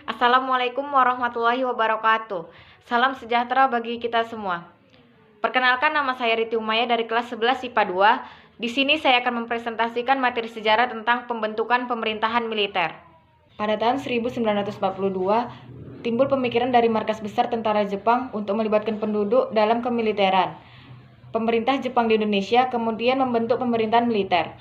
Assalamualaikum warahmatullahi wabarakatuh. Salam sejahtera bagi kita semua. Perkenalkan, nama saya Riti Umaya dari kelas 11 IPA 2. Di sini saya akan mempresentasikan materi sejarah tentang pembentukan pemerintahan militer. Pada tahun 1942, timbul pemikiran dari markas besar tentara Jepang untuk melibatkan penduduk dalam kemiliteran. Pemerintah Jepang di Indonesia kemudian membentuk pemerintahan militer.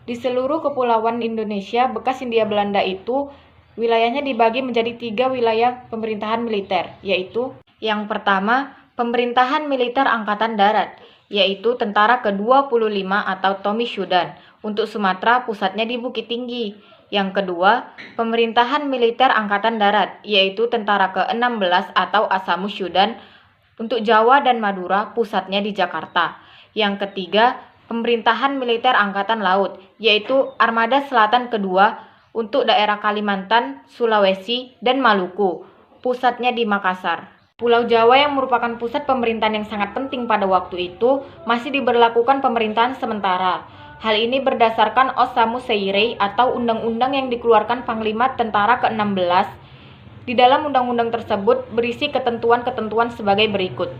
Di seluruh kepulauan Indonesia bekas Hindia Belanda itu, wilayahnya dibagi menjadi 3 wilayah pemerintahan militer, yaitu yang pertama, pemerintahan militer Angkatan Darat, yaitu Tentara ke-25 atau Tommy Shudan. Untuk Sumatera, pusatnya di Bukit Tinggi. Yang kedua, pemerintahan militer Angkatan Darat, yaitu Tentara ke-16 atau Asamu Shudan. Untuk Jawa dan Madura, pusatnya di Jakarta. Yang ketiga, pemerintahan militer Angkatan Laut, yaitu Armada Selatan kedua untuk daerah Kalimantan, Sulawesi, dan Maluku. Pusatnya di Makassar. Pulau Jawa yang merupakan pusat pemerintahan yang sangat penting pada waktu itu masih diberlakukan pemerintahan sementara. Hal ini berdasarkan Osamu Seirei atau undang-undang yang dikeluarkan Panglima Tentara ke-16. Di dalam undang-undang tersebut berisi ketentuan-ketentuan sebagai berikut.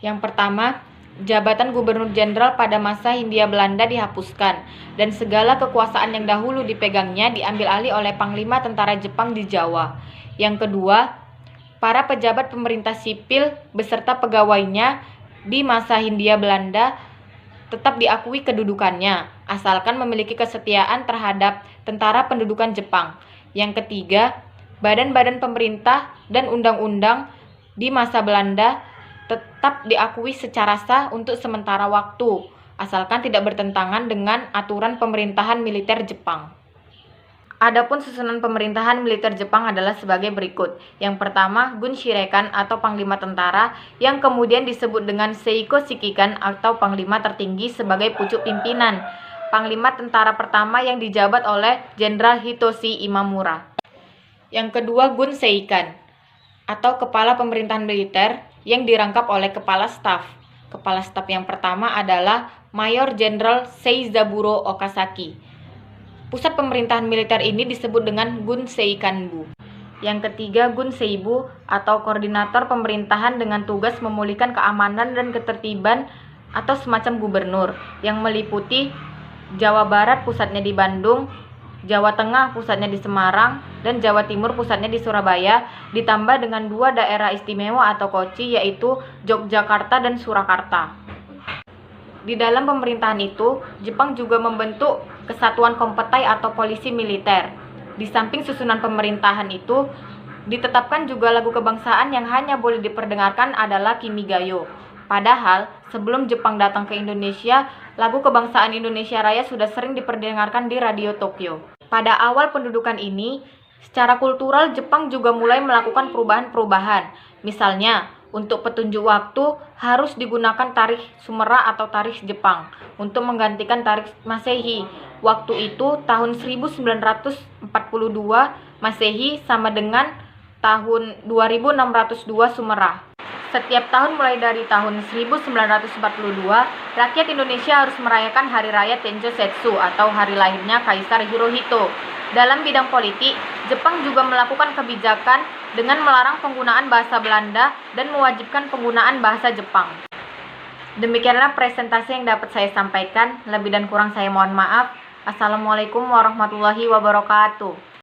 Yang pertama, jabatan Gubernur Jenderal pada masa Hindia Belanda dihapuskan dan segala kekuasaan yang dahulu dipegangnya diambil alih oleh Panglima Tentara Jepang di Jawa. Yang kedua, para pejabat pemerintah sipil beserta pegawainya di masa Hindia Belanda tetap diakui kedudukannya, asalkan memiliki kesetiaan terhadap tentara pendudukan Jepang. Yang ketiga, badan-badan pemerintah dan undang-undang di masa Belanda tetap diakui secara sah untuk sementara waktu, asalkan tidak bertentangan dengan aturan pemerintahan militer Jepang. Adapun susunan pemerintahan militer Jepang adalah sebagai berikut. Yang pertama, Gun Shirekan atau Panglima Tentara, yang kemudian disebut dengan Seiko Shikikan atau Panglima Tertinggi sebagai pucuk pimpinan. Panglima Tentara pertama yang dijabat oleh Jenderal Hitoshi Imamura. Yang kedua, Gun Seikan atau Kepala Pemerintahan Militer yang dirangkap oleh Kepala Staf. Kepala Staf yang pertama adalah Mayor Jenderal Seizaburo Okazaki. Pusat pemerintahan militer ini disebut dengan Gun Seikanbu. Yang ketiga, Gun Seibu atau Koordinator Pemerintahan dengan tugas memulihkan keamanan dan ketertiban atau semacam gubernur yang meliputi Jawa Barat pusatnya di Bandung, Jawa Tengah pusatnya di Semarang, dan Jawa Timur pusatnya di Surabaya, ditambah dengan 2 daerah istimewa atau koci yaitu Yogyakarta dan Surakarta. Di dalam pemerintahan itu, Jepang juga membentuk kesatuan kompetai atau polisi militer. Di samping susunan pemerintahan itu, ditetapkan juga lagu kebangsaan yang hanya boleh diperdengarkan adalah Kimigayo. Padahal, sebelum Jepang datang ke Indonesia, lagu kebangsaan Indonesia Raya sudah sering diperdengarkan di Radio Tokyo. Pada awal pendudukan ini, secara kultural Jepang juga mulai melakukan perubahan-perubahan. Misalnya, untuk petunjuk waktu harus digunakan tarikh Sumera atau tarikh Jepang untuk menggantikan tarikh Masehi. Waktu itu tahun 1942 Masehi sama dengan tahun 2602 Sumera. Setiap tahun mulai dari tahun 1942, rakyat Indonesia harus merayakan Hari Raya Tenjo Setsu atau hari lahirnya Kaisar Hirohito. Dalam bidang politik, Jepang juga melakukan kebijakan dengan melarang penggunaan bahasa Belanda dan mewajibkan penggunaan bahasa Jepang. Demikianlah presentasi yang dapat saya sampaikan. Lebih dan kurang saya mohon maaf. Assalamualaikum warahmatullahi wabarakatuh.